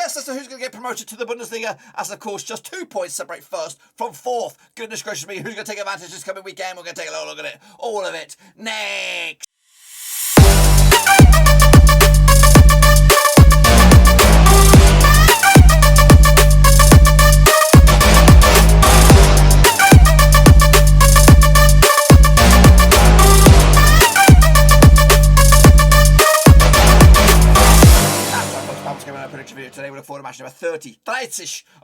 guess as to who's going to get promoted to the Bundesliga, as of course just 2 points separate first from fourth. Goodness gracious me, who's going to take advantage this coming weekend? We're going to take a little look at it, all of it, next. Prediction video today. We look forward to match number 30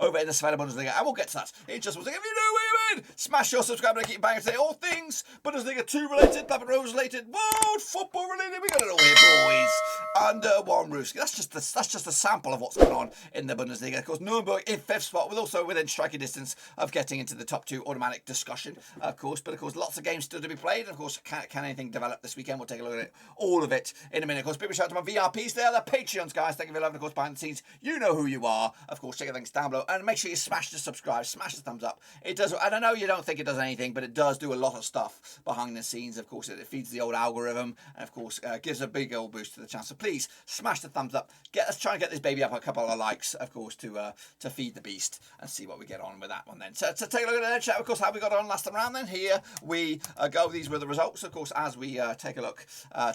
over in the Zweite Bundesliga, and we'll get to that in just one second. If you know we win, smash your subscribe and keep banging today. All things Bundesliga 2 related, Papa Rose related, world football related. We got it all here, boys, under one roof. That's just a sample of what's going on in the Bundesliga. Of course, Nürnberg in 5th spot, with also within striking distance of getting into the top 2 automatic discussion, of course. But of course, lots of games still to be played. And of course, can anything develop this weekend? We'll take a look at it, all of it, in a minute. Of course, big shout out to my VRPs there, the Patreons, guys. Thank you for loving, of course, behind the scenes. You know who you are. Of course, check the links down below, and make sure you smash the subscribe, smash the thumbs up. It does, and I know you don't think it does anything, but it does do a lot of stuff behind the scenes. Of course, it feeds the old algorithm, and of course, gives a big old boost to the channel. So please smash the thumbs up. Let's try and get this baby up a couple of likes, of course, to feed the beast and see what we get on with that one then. So take a look at the chat. Of course, how we got on last time round. Then here we go. These were the results, of course, as we take a look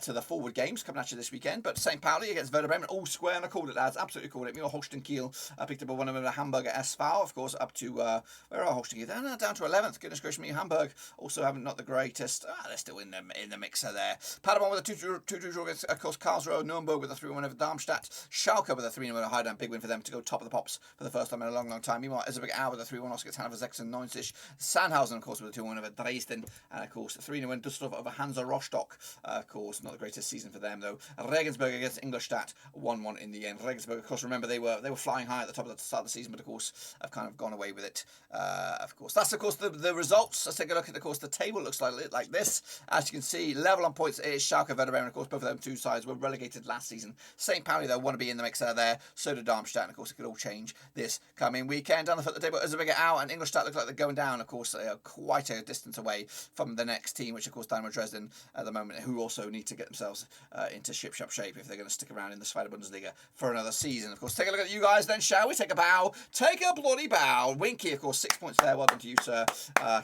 to the forward games coming at you this weekend. But St. Pauli against Werder Bremen, all square, and I called it, lads. Absolutely called it. Me or Holstein Kiel picked up one of the Hamburger SV, of course, up to where are Holstein Kiel? Down to 11th. Goodness gracious me, Hamburg also having not the greatest. They're still in the mixer there. Paderborn with a 2-2 draw against, of course, Karlsruher. Nürnberg with a 3-1 over Darmstadt. Schalke with a 3-0 over Heidenheim. Big win for them to go top of the pops for the first time in a long, long time. Meanwhile, Erzgebirge Aue with a 3-1 also against Hannover and 90. Sandhausen, of course, with a 2-1 over Dresden. And of course, 3-0 win Düsseldorf over Hansa Rostock. Of course, not the greatest season for them though. Regensburg against Ingolstadt, 1-1 in the end. Regensburg, of course, remember they were flying high at the top of the start of the season, but of course have kind of gone away with it. Of course, that's of course the results. Let's take a look at, of course, the table looks like this. As you can see, level on points is Schalke, Werder Bremen. Of course, both of them two sides were relegated last season. St. Pauli though want to be in the mixer there. So did Darmstadt, and of course it could all change this coming weekend. Down the foot of the table, Erzgebirge Aue and Ingolstadt look like they're going down. Of course, they are quite a distance away from the next team, which of course Dynamo Dresden at the moment, who also need to get themselves into ship-shop shape if they're going to stick around in the Zweite Bundesliga for another season. Of course, take a look at you guys then, shall we? Take a bow. Take a bloody bow. Winky, of course, 6 points there. Well done to you, sir.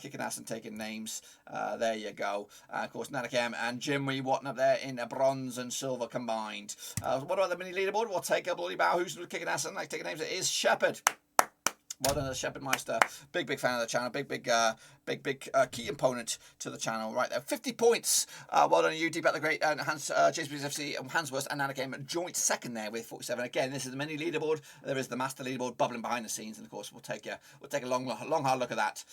Kicking ass and taking names. There you go. Of course, Nanakem and Jim Wee Watton up there in bronze and silver combined. What about the mini leaderboard? We'll take a bloody bow. Who's kicking ass and taking names? It is Shepherd. Well done, the Shepherd Meister. Big fan of the channel. Big key opponent to the channel right there. 50 points. Well done, you. Deep at the great James FC, Hansworth and Anna came joint second there with 47. Again, this is the mini leaderboard. There is the master leaderboard bubbling behind the scenes, and of course we'll take a long hard look at that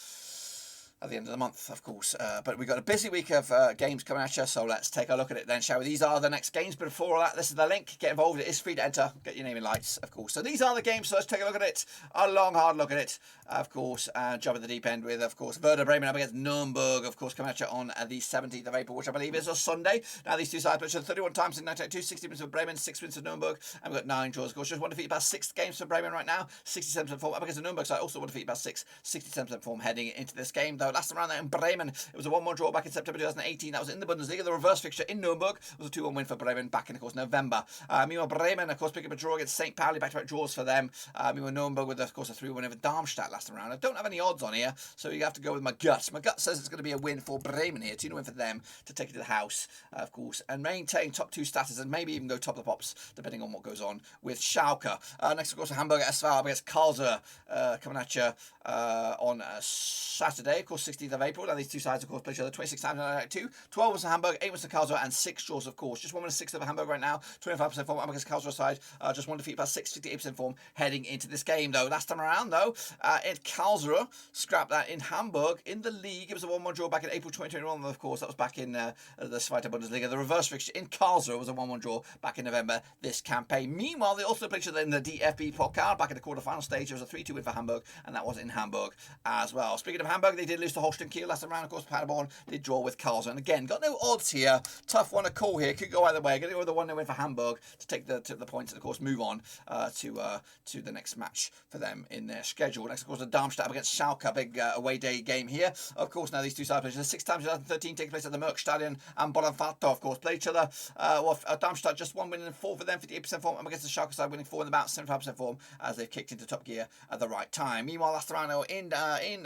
at the end of the month, of course. But we've got a busy week of games coming at you, so let's take a look at it then, shall we? These are the next games, but before all that, this is the link. Get involved. It is free to enter. Get your name in lights, of course. So these are the games, so let's take a look at it. A long, hard look at it, of course. Jump at the deep end with, of course, Werder Bremen up against Nürnberg, of course, coming at you on the 17th of April, which I believe is a Sunday. Now, these two sides played 31 times in 1992, 60 wins for Bremen, 6 wins for Nürnberg, and we've got 9 draws, of course. Just one defeat, about 6 games for Bremen right now, 67% form. Up against the Nürnberg side, also one defeat, about 6, 67% form heading into this game, though. Last time around there in Bremen, it was a 1-1 draw back in September 2018. That was in the Bundesliga. The reverse fixture in Nürnberg was a 2-1 win for Bremen back in, of course, November. Meanwhile, Bremen, of course, picked up a draw against St. Pauli, back-to-back draws for them. Meanwhile, Nürnberg with, of course, a 3-1 over Darmstadt last time around. I don't have any odds on here, so you have to go with my gut. My gut says it's going to be a win for Bremen here. 2-0 win for them to take it to the house, of course, and maintain top 2 status and maybe even go top of the pops, depending on what goes on with Schalke. Next, of course, Hamburger SV against Karlsruher coming at you on Saturday, of course, 16th of April. Now, these two sides, of course, play each other 26 times in 2. 12 was to Hamburg, 8 was to Karlsruhe, and 6 draws, of course. Just 1 6 of Hamburg right now, 25% form. Up against Karlsruhe side, just 1 defeat, about 6, 58% form heading into this game, though. Last time around, though, in Karlsruhe, scrapped that in Hamburg in the league. It was a 1-1 draw back in April 2021, of course. That was back in the Zweite Bundesliga. The reverse fixture in Karlsruhe was a 1-1 draw back in November this campaign. Meanwhile, they also played each other in the DFB Pokal back in the quarterfinal stage. It was a 3-2 win for Hamburg, and that was in Hamburg as well. Speaking of Hamburg, they did lose lose to Holstein Kiel last round. Of course, Paderborn did draw with Karlsruher. And again, got no odds here. Tough one to call here. Could go either way. Going to go with the 1-0 win for Hamburg to take the points and, of course, move on to the next match for them in their schedule. Next, of course, the Darmstadt against Schalke. Big away day game here. Of course, now these two sides played 6 times in 2013, taking place at the Merckstadion and Bonanfato, of course, played each other. Darmstadt just 1 win and 4 for them, 58% form. Against the Schalke side, winning 4 in about 75% form as they've kicked into top gear at the right time. Meanwhile, last round in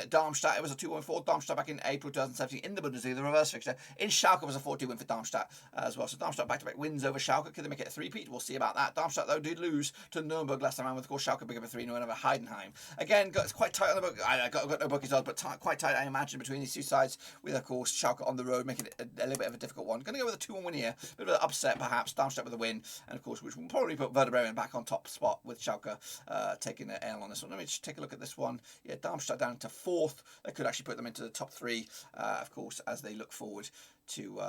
Darmstadt, it was a 2-1 for Darmstadt back in April 2017 in the Bundesliga, the reverse fixture. In Schalke, was a 4-2 win for Darmstadt as well. So Darmstadt back-to-back wins over Schalke. Could they make it a three-peat? We'll see about that. Darmstadt, though, did lose to Nürnberg last round with, of course, Schalke big up a 3-0 over Heidenheim. Again, it's quite tight on the book. I got no bookies on, but quite tight, I imagine, between these two sides, with, of course, Schalke on the road, making it a little bit of a difficult one. Going to go with a 2-1 win here. A bit of an upset, perhaps. Darmstadt with a win, and, of course, which will probably put Werder Bremen back on top spot with Schalke taking the L on this one. Let me just take a look at this one. Yeah, Darmstadt down to 4th. That could actually put them into the top 3, of course, as they look forward to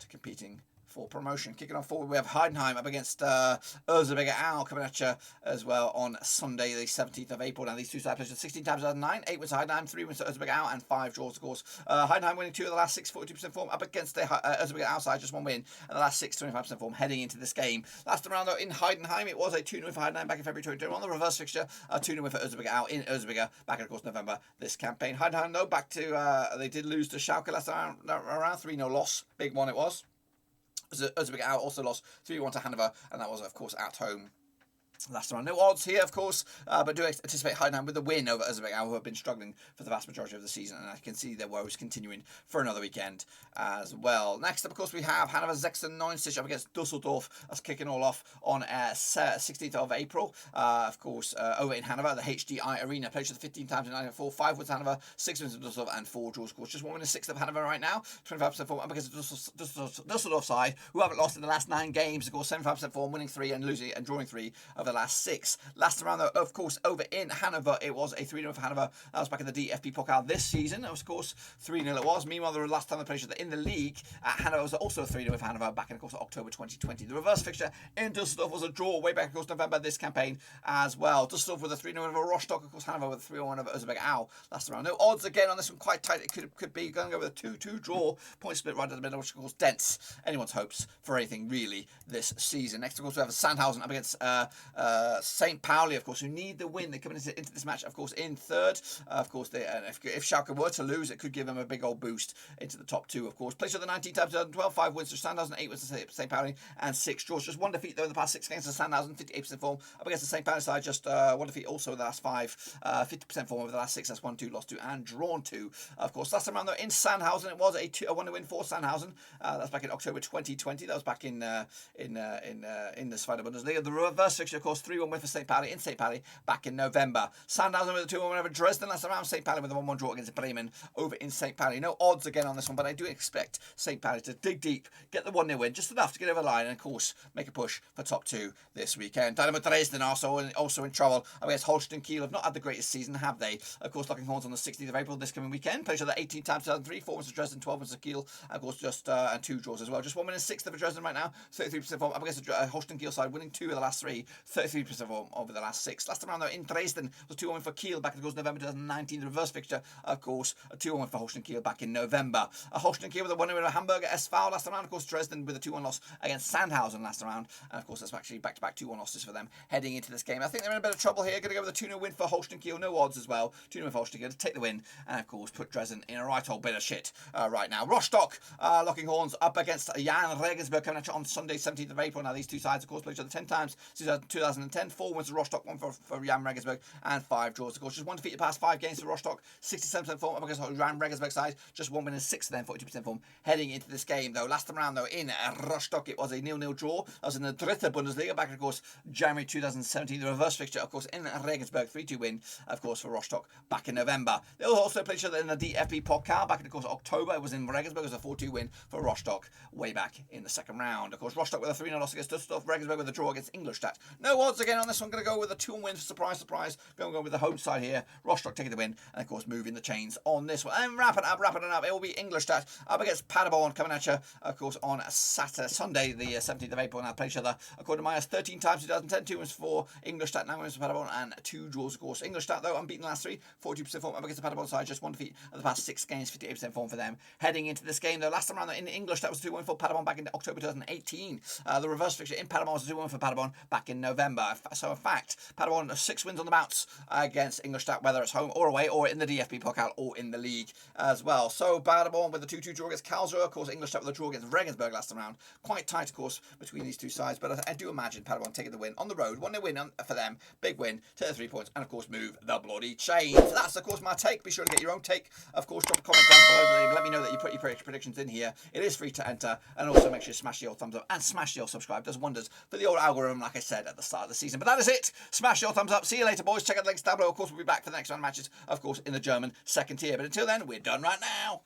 competing for promotion. Kicking on forward, we have Heidenheim up against Erzgebirge Aue coming at you as well on Sunday, the 17th of April. Now, these two sides played 16 times out of 9, 8 wins to Heidenheim, 3 wins to Erzgebirge Aue, and 5 draws, of course. Heidenheim winning 2 of the last 6, 42% form, up against the Erzgebirge Aue side, just 1 win, and the last 6, 25% form heading into this game. Last round, though, in Heidenheim, it was a 2-0 for Heidenheim back in February 2021. The reverse fixture, a 2-0 win for Erzgebirge Aue in Erzgebirge back in, of course, November this campaign. Heidenheim, though, back to, they did lose to Schalke last round, 3-0 loss. Big one it was. Erzgebirge Aue also lost 3-1 to Hannover, and that was, of course, at home. Last round, no odds here, of course, but do anticipate Heidenheim with a win over Erzgebirge Aue, who have been struggling for the vast majority of the season, and I can see their woes continuing for another weekend as well. Next up, of course, we have Hannover 96 up against Düsseldorf. That's kicking all off on 16th of April, of course, over in Hannover, the HDI Arena. Played for the 15 times in 1994, 5 wins to Hannover, 6 wins to Düsseldorf, and 4 draws, of course. Just 1 win and 6 of Hannover right now, 25% form up against the Düsseldorf side, who haven't lost in the last 9 games, of course, 75% form, winning 3 and losing and drawing 3 over the last 6. Last round, though, of course, over in Hannover, it was a 3-0 for Hannover. That was back in the DFB Pokal this season. Of course, 3-0 it was. Meanwhile, the last time they played in the league at Hannover was also a 3-0 for Hannover back in, of course, October 2020. The reverse fixture in Düsseldorf was a draw way back, of course, November this campaign as well. Düsseldorf with a 3-0 over Rostock, of course, Hannover with a 3-1 over Erzgebirge Aue last round. No odds again on this one, quite tight. It could be going to go with a 2-2 draw, point split right in the middle, which, of course, dents anyone's hopes for anything really this season. Next, of course, we have Sandhausen up against St. Pauli, of course, who need the win. They're coming into this match, of course, in 3rd. Of course, if Schalke were to lose, it could give them a big old boost into the top 2, of course. Placed at the 19 times 2012, 5 wins to Sandhausen, 8 wins to St. Pauli, and 6 draws. Just 1 defeat, though, in the past 6 games to Sandhausen, 58% form. Up against the St. Pauli side, just 1 defeat also in the last 5, 50% form over the last 6. That's 1-2, lost 2, and drawn 2. Of course, last time around, though, in Sandhausen, it was a 1-0 win for Sandhausen. That's back in October 2020. That was back in the Zweite Bundesliga. The reverse fixture, of course, 3-1 win for St. Pauli in St. Pauli back in November. Sandhausen with a 2-1 win over Dresden last round. St. Pauli with a 1-1 draw against Bremen over in St. Pauli. No odds again on this one, but I do expect St. Pauli to dig deep, get the 1-0 win, just enough to get over the line, and, of course, make a push for top 2 this weekend. Dynamo Dresden also in trouble. I guess Holstein Kiel have not had the greatest season, have they? Of course, locking horns on the 16th of April this coming weekend. Played each other 18 times 2003, 4 wins to Dresden, 12 wins to Kiel, and, of course, just and 2 draws as well. Just 1 win and 6 for Dresden right now, 33% form. Up against the Holstein Kiel side, winning 2 of the last 3, 33% form over the last 6. Last time around, though, in Dresden was 2-1 for Kiel back in, of course, November 2019. The reverse fixture, of course, a 2-1 for Holstein Kiel back in November. Holstein Kiel with a 1-0 over Hamburger SV last round. Of course, Dresden with a 2-1 loss against Sandhausen last round. And, of course, that's actually back-to-back 2-1 losses for them heading into this game. I think they're in a bit of trouble here. Going to go with a 2-0 win for Holstein Kiel. No odds as well. 2-0 for Holstein Kiel to take the win. And, of course, put Dresden in a right old bit of shit right now. Rostock locking horns up against Jahn Regensburg coming at you on Sunday, 17th of April. Now, these two sides, of course, played each other 10 times since 2010. 4 wins to Rostock, 1 for Jahn Regensburg, and 5 draws. Of course, just 1 defeat the past 5 games for Rostock, 67% form up against Jahn Regensburg side, just 1 win and 6 of them, 42% form heading into this game, though. Last time around, though, in Rostock, it was a 0-0 draw. That was in the Dritte Bundesliga back, of course, January 2017. The reverse fixture, of course, in Regensburg, 3-2 win, of course, for Rostock back in November. They also played each other in the DFB Pokal back in, of course, October. It was in Regensburg. It was a 4-2 win for Rostock way back in the second round. Of course, Rostock with a 3-0 loss against Düsseldorf, Regensburg with a draw against Ingolstadt. No no odds again on this one. Going to go with a 2-1 win. Surprise, surprise. Going to go with the home side here. Rostock taking the win. And, of course, moving the chains on this one. And wrapping it up. It will be Ingolstadt up against Paderborn coming at you, of course, on Sunday, the 17th of April. Now, play each other, according to Myers, 13 times 2010. 2 wins for Ingolstadt, 9 wins for Paderborn, and 2 draws, of course. Ingolstadt, though, unbeaten the last 3. 42% form up against the Paderborn side. Just 1 defeat of the past 6 games. 58% form for them. Heading into this game, though, last time around in Ingolstadt was a 2-1 for Paderborn back in October 2018. The reverse fixture in Paderborn was a 2-1 for Paderborn back in November. So, in fact, Paderborn have 6 wins on the bounce against Ingolstadt, whether it's home or away, or in the DFB Pokal, or in the league as well. So, Paderborn with the 2-2 draw against Karlsruher. Of course, Ingolstadt with a draw against Regensburg last time around. Quite tight, of course, between these two sides, but I do imagine Paderborn taking the win on the road. 1-0 win for them. Big win, take the 3 points, and, of course, move the bloody chains. So that's, of course, my take. Be sure to get your own take. Of course, drop a comment down below. Let me know that you put your predictions in here. It is free to enter, and also make sure you smash the old thumbs up and smash the old subscribe. Does wonders for the old algorithm, like I said at the start of the season. But that is it. Smash your thumbs up. See you later, boys. Check out the links down below. Of course, we'll be back for the next round of matches, of course, in the German second tier. But until then, we're done right now.